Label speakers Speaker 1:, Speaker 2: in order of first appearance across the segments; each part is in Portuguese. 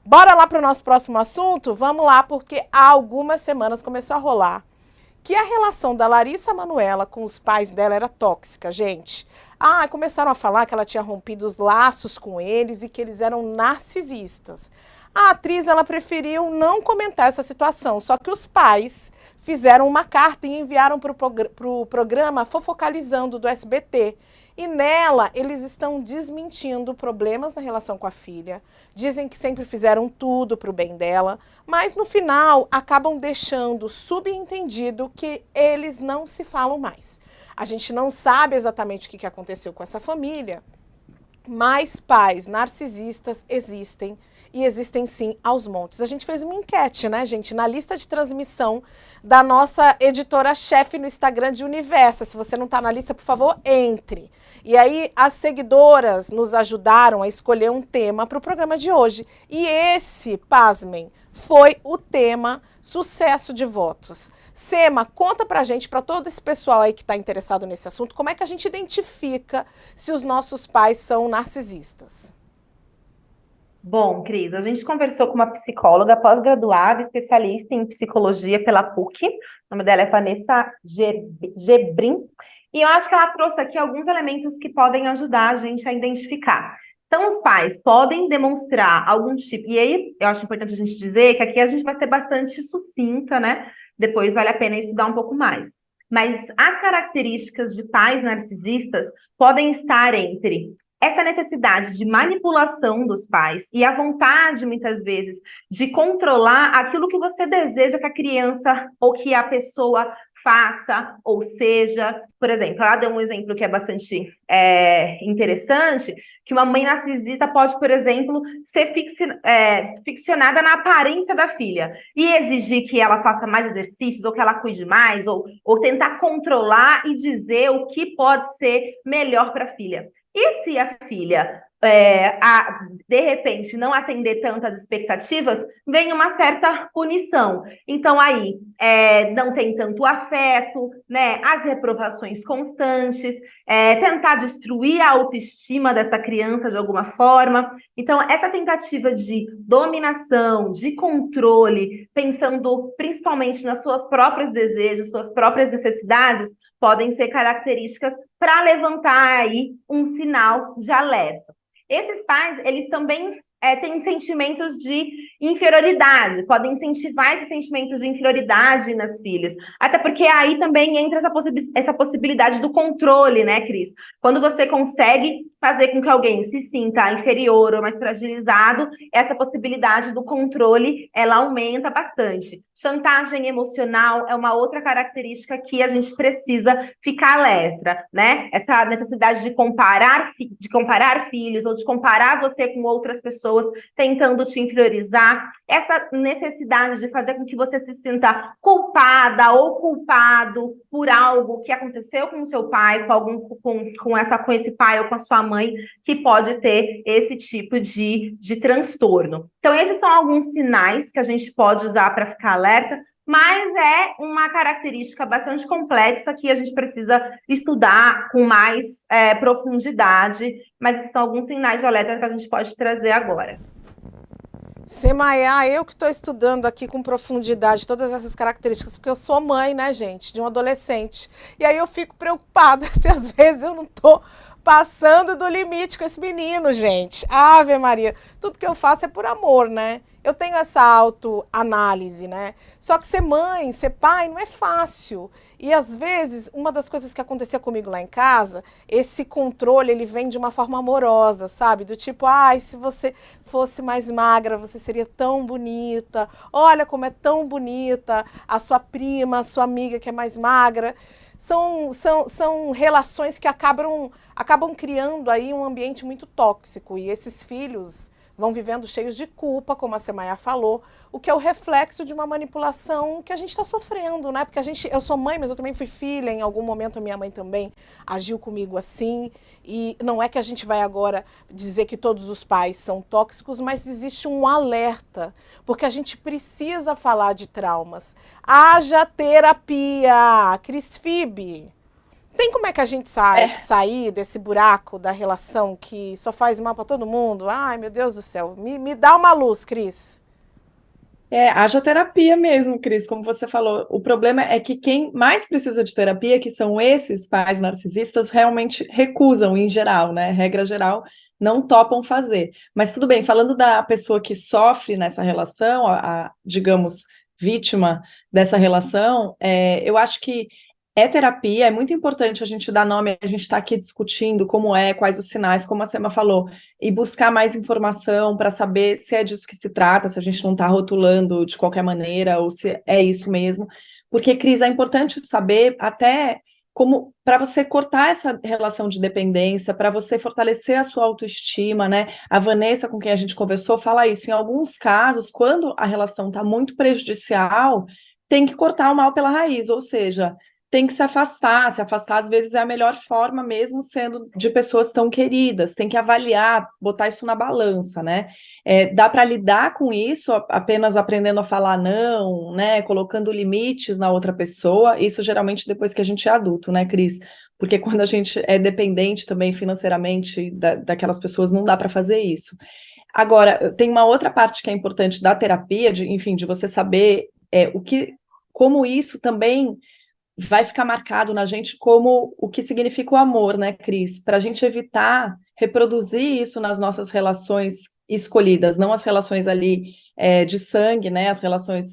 Speaker 1: Bora lá para o nosso próximo assunto? Vamos lá, porque há algumas semanas começou a rolar que a relação da Larissa Manoela com os pais dela era tóxica, gente. Começaram a falar que ela tinha rompido os laços com eles e que eles eram narcisistas. A atriz, ela preferiu não comentar essa situação, só que os pais fizeram uma carta e enviaram para o programa Fofocalizando do SBT. E nela, eles estão desmentindo problemas na relação com a filha, dizem que sempre fizeram tudo para o bem dela, mas no final acabam deixando subentendido que eles não se falam mais. A gente não sabe exatamente o que aconteceu com essa família, mas pais narcisistas existem. E existem sim aos montes. A gente fez uma enquete, né, gente, na lista de transmissão da nossa editora-chefe no Instagram de Universa. Se você não está na lista, por favor, entre. E aí as seguidoras nos ajudaram a escolher um tema para o programa de hoje. E esse, pasmem, foi o tema sucesso de votos. Sema, conta pra gente, para todo esse pessoal aí que está interessado nesse assunto, como é que a gente identifica se os nossos pais são narcisistas?
Speaker 2: Bom, Cris, a gente conversou com uma psicóloga pós-graduada, especialista em psicologia pela PUC. O nome dela é Vanessa Gebrim. E eu acho que ela trouxe aqui alguns elementos que podem ajudar a gente a identificar. Então, os pais podem demonstrar algum tipo... E aí, eu acho importante a gente dizer que aqui a gente vai ser bastante sucinta, né? Depois vale a pena estudar um pouco mais. Mas as características de pais narcisistas podem estar entre essa necessidade de manipulação dos pais e a vontade, muitas vezes, de controlar aquilo que você deseja que a criança ou que a pessoa faça, ou seja, por exemplo, ela deu um exemplo que é bastante interessante, que uma mãe narcisista pode, por exemplo, ser ficcionada na aparência da filha e exigir que ela faça mais exercícios, ou que ela cuide mais, ou tentar controlar e dizer o que pode ser melhor para a filha. E se a filha, de repente, não atender tantas expectativas, vem uma certa punição. Então, aí, não tem tanto afeto, né? As reprovações constantes, tentar destruir a autoestima dessa criança de alguma forma. Então, essa tentativa de dominação, de controle, pensando principalmente nas suas próprios desejos, suas próprias necessidades, podem ser características para levantar aí um sinal de alerta. Esses pais, eles também têm sentimentos de inferioridade, podem incentivar esses sentimentos de inferioridade nas filhas, até porque aí também entra essa possibilidade do controle, né, Cris? Quando você consegue fazer com que alguém se sinta inferior ou mais fragilizado, essa possibilidade do controle, ela aumenta bastante. Chantagem emocional é uma outra característica que a gente precisa ficar alerta, né? Essa necessidade de comparar filhos ou de comparar você com outras pessoas, tentando te inferiorizar, essa necessidade de fazer com que você se sinta culpada ou culpado por algo que aconteceu com o seu pai, com esse pai ou com a sua mãe, que pode ter esse tipo de transtorno. Então, esses são alguns sinais que a gente pode usar para ficar alerta, mas é uma característica bastante complexa que a gente precisa estudar com mais profundidade, mas esses são alguns sinais de alerta que a gente pode trazer agora.
Speaker 1: Semaia, eu que estou estudando aqui com profundidade todas essas características, porque eu sou mãe, né, gente, de um adolescente. E aí eu fico preocupada se às vezes eu não estou passando do limite com esse menino, gente. Ave Maria, tudo que eu faço é por amor, né? Eu tenho essa autoanálise, né? Só que ser mãe, ser pai, não é fácil. E às vezes, uma das coisas que acontecia comigo lá em casa, esse controle, ele vem de uma forma amorosa, sabe? Do tipo, se você fosse mais magra, você seria tão bonita. Olha como é tão bonita a sua prima, a sua amiga que é mais magra. São relações que acabam criando aí um ambiente muito tóxico. E esses filhos vão vivendo cheios de culpa, como a Semaia falou, o que é o reflexo de uma manipulação que a gente está sofrendo, né? Porque eu sou mãe, mas eu também fui filha, em algum momento a minha mãe também agiu comigo assim, e não é que a gente vai agora dizer que todos os pais são tóxicos, mas existe um alerta, porque a gente precisa falar de traumas. Haja terapia, Cris Fibe. Tem como é que a gente
Speaker 2: É,
Speaker 1: sair desse buraco da relação que só faz mal para todo mundo? Ai, meu Deus do céu. Me dá uma luz, Cris.
Speaker 3: Haja terapia mesmo, Cris, como você falou. O problema é que quem mais precisa de terapia, que são esses pais narcisistas, realmente recusam, em geral, né? Regra geral, não topam fazer. Mas tudo bem, falando da pessoa que sofre nessa relação, digamos, vítima dessa relação, eu acho que é terapia, é muito importante a gente dar nome, a gente está aqui discutindo como quais os sinais, como a Sema falou, e buscar mais informação para saber se é disso que se trata, se a gente não está rotulando de qualquer maneira, ou se é isso mesmo. Porque, Cris, é importante saber até como para você cortar essa relação de dependência, para você fortalecer a sua autoestima, né? A Vanessa, com quem a gente conversou, fala isso. Em alguns casos, quando a relação está muito prejudicial, tem que cortar o mal pela raiz, ou seja, tem que se afastar às vezes é a melhor forma, mesmo sendo de pessoas tão queridas, tem que avaliar, botar isso na balança, né? Dá para lidar com isso apenas aprendendo a falar não, né? Colocando limites na outra pessoa, isso geralmente depois que a gente é adulto, né, Cris? Porque quando a gente é dependente também financeiramente daquelas pessoas, não dá para fazer isso. Agora, tem uma outra parte que é importante da terapia, enfim, de você saber como isso também vai ficar marcado na gente como o que significa o amor, né, Cris? Para a gente evitar reproduzir isso nas nossas relações escolhidas, não as relações ali de sangue, né, as relações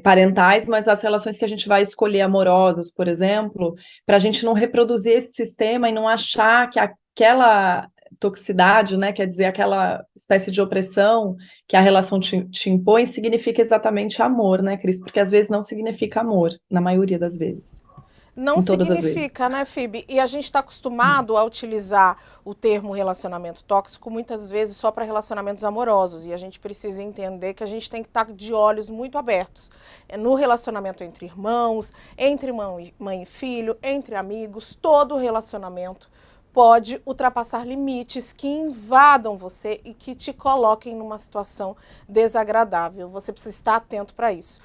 Speaker 3: parentais, mas as relações que a gente vai escolher amorosas, por exemplo, para a gente não reproduzir esse sistema e não achar que aquela toxicidade, né, quer dizer, aquela espécie de opressão que a relação te impõe, significa exatamente amor, né, Cris? Porque às vezes não significa amor, na maioria das vezes,
Speaker 1: Não
Speaker 3: em todas as vezes.
Speaker 1: significa, né, Phoebe? E a gente está acostumado a utilizar o termo relacionamento tóxico muitas vezes só para relacionamentos amorosos. E a gente precisa entender que a gente tem que estar de olhos muito abertos. No relacionamento entre irmãos, entre mãe e filho, entre amigos, todo relacionamento pode ultrapassar limites que invadam você e que te coloquem numa situação desagradável. Você precisa estar atento para isso.